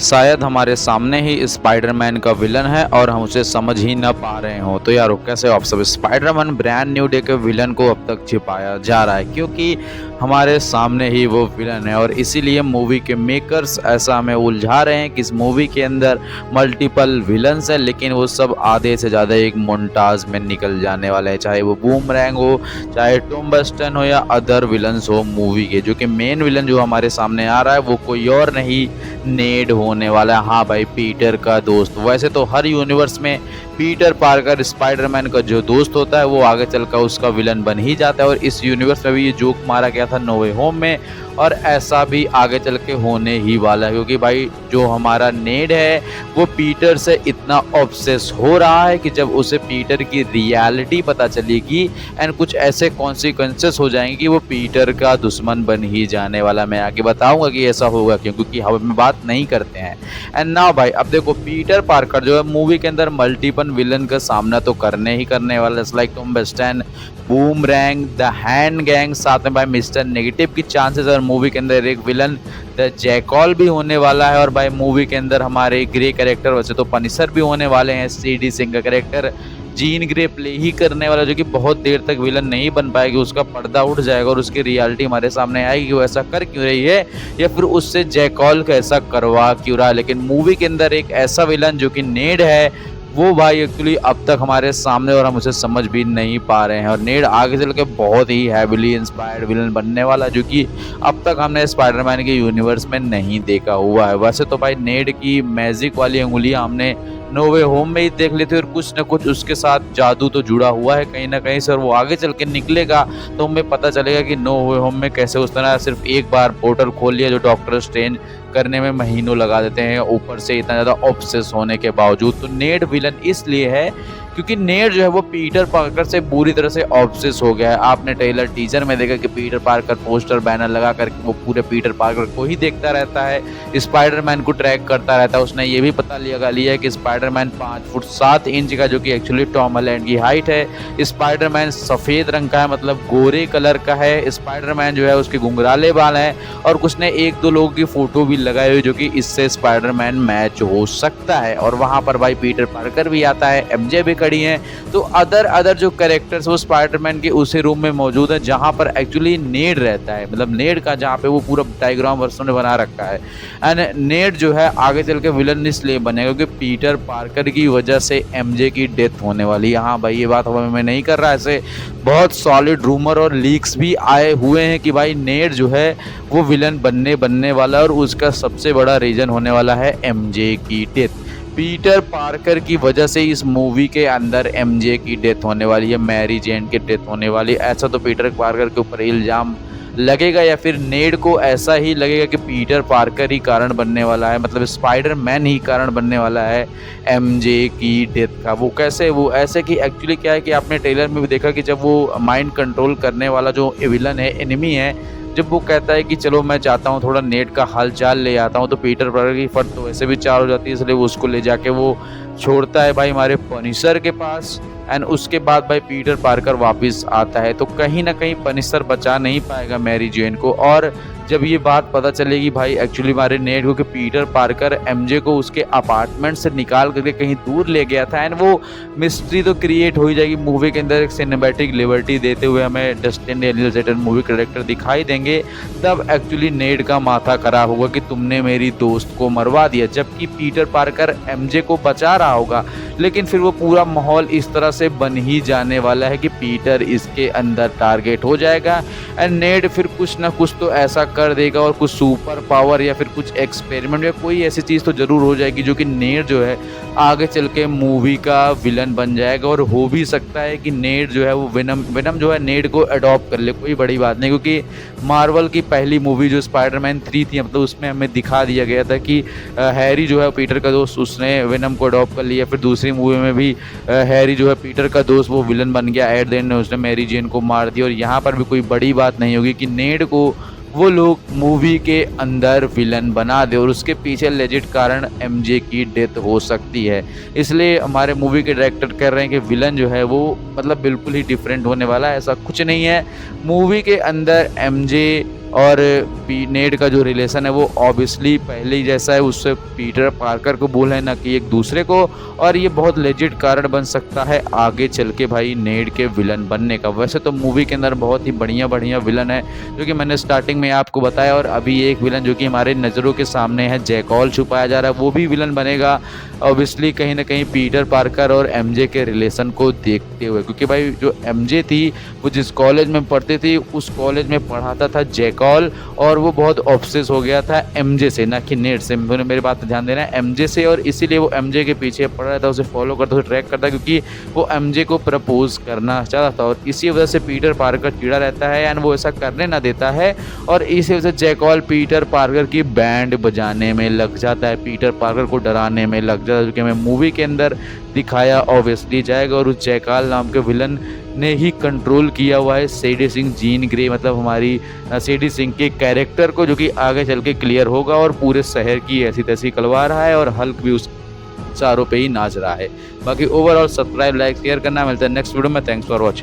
शायद हमारे सामने ही स्पाइडरमैन का विलन है और हम उसे समझ ही न पा रहे हों। तो यार कैसे हो आप सब। स्पाइडरमैन ब्रांड न्यू डे के विलन को अब तक छिपाया जा रहा है क्योंकि हमारे सामने ही वो विलन है और इसीलिए मूवी के मेकर्स ऐसा हमें उलझा रहे हैं कि इस मूवी के अंदर मल्टीपल विलन्स है, लेकिन वो सब आधे से ज़्यादा एक मोन्टाज में निकल जाने वाले हैं। चाहे वो बूमरैंग हो, चाहे टॉम वेस्टन हो या अदर विलन्स हो मूवी के। जो कि मेन विलन जो हमारे सामने आ रहा है वो कोई और नहीं, नेड होने वाला है। हाँ भाई, पीटर का दोस्त। वैसे तो हर यूनिवर्स में पीटर पार्कर स्पाइडरमैन का जो दोस्त होता है वो आगे चलकर उसका विलन बन ही जाता है और इस यूनिवर्स में भी ये जोक मारा गया था नो वे होम में और ऐसा भी आगे चल के होने ही वाला है क्योंकि भाई जो हमारा नेड है वो पीटर से इतना ऑब्सेस हो रहा है कि जब उसे पीटर की रियलिटी पता चलेगी एंड कुछ ऐसे कॉन्सिक्वेंसेस हो जाएंगे कि वो पीटर का दुश्मन बन ही जाने वाला। मैं आगे बताऊंगा कि ऐसा होगा क्यों, क्योंकि हम बात नहीं करते हैं। एंड ना भाई, अब देखो पीटर पार्कर जो है मूवी के अंदर मल्टीपल विलन का सामना तो करने ही करने वाला है। Like Tom western, boomerang, the hand gang, साथ में भाई मिस्टर नेगेटिव की चांसेस और मूवी के अंदर एक विलन द जैकॉल भी होने वाला है और भाई मूवी के अंदर हमारे ग्रे कैरेक्टर वैसे तो पनिशर भी होने वाले हैं। सीडी सिंह का कैरेक्टर जीन ग्रे प्ले ही करने वाला जो कि बहुत देर तक विलन नहीं बन पाएगी, उसका पर्दा उठ जाएगा और उसकी रियलिटी हमारे सामने आएगी कि वो ऐसा कर क्यों रही है या फिर उससे जैकॉल का ऐसा करवा क्यों रहा है। लेकिन मूवी के अंदर एक ऐसा विलन जो कि नेड है वो भाई एक्चुअली अब तक हमारे सामने और हम उसे समझ भी नहीं पा रहे हैं और नेड आगे चल के बहुत ही हैविली इंस्पायर्ड विलन बनने वाला जो कि अब तक हमने स्पाइडरमैन के यूनिवर्स में नहीं देखा हुआ है। वैसे तो भाई नेड की मैजिक वाली अंगुलियां हमने नो वे होम में ही देख लेते और कुछ न कुछ उसके साथ जादू तो जुड़ा हुआ है कहीं ना कहीं से और वो आगे चल के निकलेगा तो हमें पता चलेगा कि नो वे होम में कैसे उस तरह सिर्फ एक बार पोर्टल खोल लिया जो डॉक्टर स्ट्रेंज करने में महीनों लगा देते हैं, ऊपर से इतना ज़्यादा ऑब्सेस होने के बावजूद। तो नेड विलन इसलिए है क्योंकि नेड जो है वो पीटर पार्कर से पूरी तरह से ऑब्सेस हो गया है। आपने ट्रेलर टीजर में देखा कि पीटर पार्कर पोस्टर बैनर लगा कर वो पूरे पीटर पार्कर को ही देखता रहता है, स्पाइडरमैन को ट्रैक करता रहता है। उसने ये भी पता लगा लिया है कि स्पाइडरमैन 5 फुट 7 इंच का जो कि एक्चुअली टॉम हॉलैंड की हाइट है। स्पाइडरमैन सफ़ेद रंग का है, मतलब गोरे कलर का है। स्पाइडरमैन जो है उसके घुंघराले बाल हैं और कुछ ने 1-2 लोगों की फोटो भी लगाई हुई जो कि इससे स्पाइडरमैन मैच हो सकता है। और वहाँ पर भाई पीटर पार्कर भी आता है, एमजे भी खड़ी हैं। तो अदर जो कैरेक्टर्स वो स्पाइडरमैन के उसी रूम में मौजूद है जहां पर एक्चुअली नेड रहता है, मतलब नेड का जहां पे वो पूरा डायग्राम वर्षों ने बना रखा है। एंड नेड जो है आगे चल के विलन इसलिए बनेगा क्योंकि पीटर पार्कर की वजह से एमजे की डेथ होने वाली है। हाँ भाई, ये बात मैं नहीं कर रहा, ऐसे बहुत सॉलिड रूमर और लीक्स भी आए हुए हैं कि भाई नेड जो है वो विलन बनने वाला है और उसका सबसे बड़ा रीजन होने वाला है एमजे की डेथ। पीटर पार्कर की वजह से इस मूवी के अंदर एमजे की डेथ होने वाली है, मैरी जेन की डेथ होने वाली है। ऐसा तो पीटर पार्कर के ऊपर इल्ज़ाम लगेगा या फिर नेड को ऐसा ही लगेगा कि पीटर पार्कर ही कारण बनने वाला है, मतलब स्पाइडरमैन ही कारण बनने वाला है एमजे की डेथ का। वो कैसे, वो ऐसे कि एक्चुअली क्या है कि आपने ट्रेलर में भी देखा कि जब वो माइंड कंट्रोल करने वाला जो विलन है, एनिमी है, जब वो कहता है कि चलो मैं चाहता हूँ थोड़ा नेट का हाल चाल ले आता हूँ, तो पीटर पार्कर की फट तो वैसे भी चार हो जाती है, इसलिए वो उसको ले जाके वो छोड़ता है भाई हमारे पनिशर के पास। एंड उसके बाद भाई पीटर पार्कर वापस आता है तो कहीं ना कहीं पनिशर बचा नहीं पाएगा मैरी जेन को। और जब ये बात पता चलेगी भाई एक्चुअली हमारे नेट को कि पीटर पार्कर एमजे को उसके अपार्टमेंट से निकाल करके कहीं दूर ले गया था, एंड वो मिस्ट्री तो क्रिएट हो ही जाएगी। मूवी के अंदर एक सिनेमैटिक लिबर्टी देते हुए हमें डस्टिन डेनियल जेटन मूवी कैरेक्टर दिखाई देंगे, तब एक्चुअली नेट का माथा खराब होगा कि तुमने मेरी दोस्त को मरवा दिया, जबकि पीटर पार्कर एमजे को बचा रहा होगा। लेकिन फिर वो पूरा माहौल इस तरह से बन ही जाने वाला है कि पीटर इसके अंदर टारगेट हो जाएगा एंड नेड फिर कुछ ना कुछ तो ऐसा कर देगा और कुछ सुपर पावर या फिर कुछ एक्सपेरिमेंट या कोई ऐसी चीज़ तो ज़रूर हो जाएगी जो कि नेड जो है आगे चल के मूवी का विलन बन जाएगा। और हो भी सकता है कि नेड जो है वो विनम जो है नेड को अडॉप्ट कर ले, कोई बड़ी बात नहीं, क्योंकि मार्वल की पहली मूवी जो स्पाइडरमैन 3 थी, मतलब उसमें हमें दिखा दिया गया था कि हैरी जो है पीटर का दोस्त, उसने विनम को अडॉप्ट कर लिया। फिर दूसरी मूवी में भी हैरी जो है पीटर का दोस्त वो विलन बन गया, एट द एंड उसने मैरी जेन को मार दिया। और यहाँ पर भी कोई बड़ी बात नहीं होगी कि नेड को वो लोग मूवी के अंदर विलन बना दे और उसके पीछे लेजिट कारण एमजे की डेथ हो सकती है। इसलिए हमारे मूवी के डायरेक्टर कह रहे हैं कि विलन जो है वो मतलब बिल्कुल ही डिफरेंट होने वाला है, ऐसा कुछ नहीं है। मूवी के अंदर एमजे और नेड का जो रिलेशन है वो ऑब्वियसली पहले ही जैसा है, उससे पीटर पार्कर को बोले ना कि एक दूसरे को, और ये बहुत लेजिट कारण बन सकता है आगे चल के भाई नेड के विलन बनने का। वैसे तो मूवी के अंदर बहुत ही बढ़िया बढ़िया विलन है जो कि मैंने स्टार्टिंग में आपको बताया, और अभी एक विलन जो कि हमारे नज़रों के सामने है, जैकॉल छुपाया जा रहा है, वो भी विलन बनेगा ऑब्वियसली कहीं ना कहीं पीटर पार्कर और एमजे के रिलेशन को देखते हुए, क्योंकि भाई जो एमजे थी वो जिस कॉलेज में पढ़ती थी उस कॉलेज में पढ़ाता था जैकॉल, और वो बहुत ऑब्सेस हो गया था एमजे से, ना कि नेड से। मेरी बात पर ध्यान देना है, एमजे से, और इसीलिए वो एमजे के पीछे पड़ रहा था, उसे फॉलो करता, उसे ट्रैक करता, क्योंकि वो एमजे को प्रपोज करना चाहता था, और इसी वजह से पीटर पार्कर चिड़ा रहता है एंड वो ऐसा करने ना देता है, और इसी वजह से जैकॉल पीटर पार्कर की बैंड बजाने में लग जाता है, पीटर पार्कर को डराने में लग जाता है, जो कि हमें मूवी के अंदर दिखाया ऑब्वियसली जाएगा। और उस जैकॉल नाम के विलन ने ही कंट्रोल किया हुआ है सेडी सिंह जीन ग्रे, मतलब हमारी सेडी सिंह के कैरेक्टर को, जो कि आगे चल के क्लियर होगा और पूरे शहर की ऐसी तैसी करवा रहा है, और हल्क भी उस चारों पे ही नाच रहा है। बाकी ओवरऑल सब्सक्राइब लाइक शेयर करना, मिलता है नेक्स्ट वीडियो में। Thanks for watching.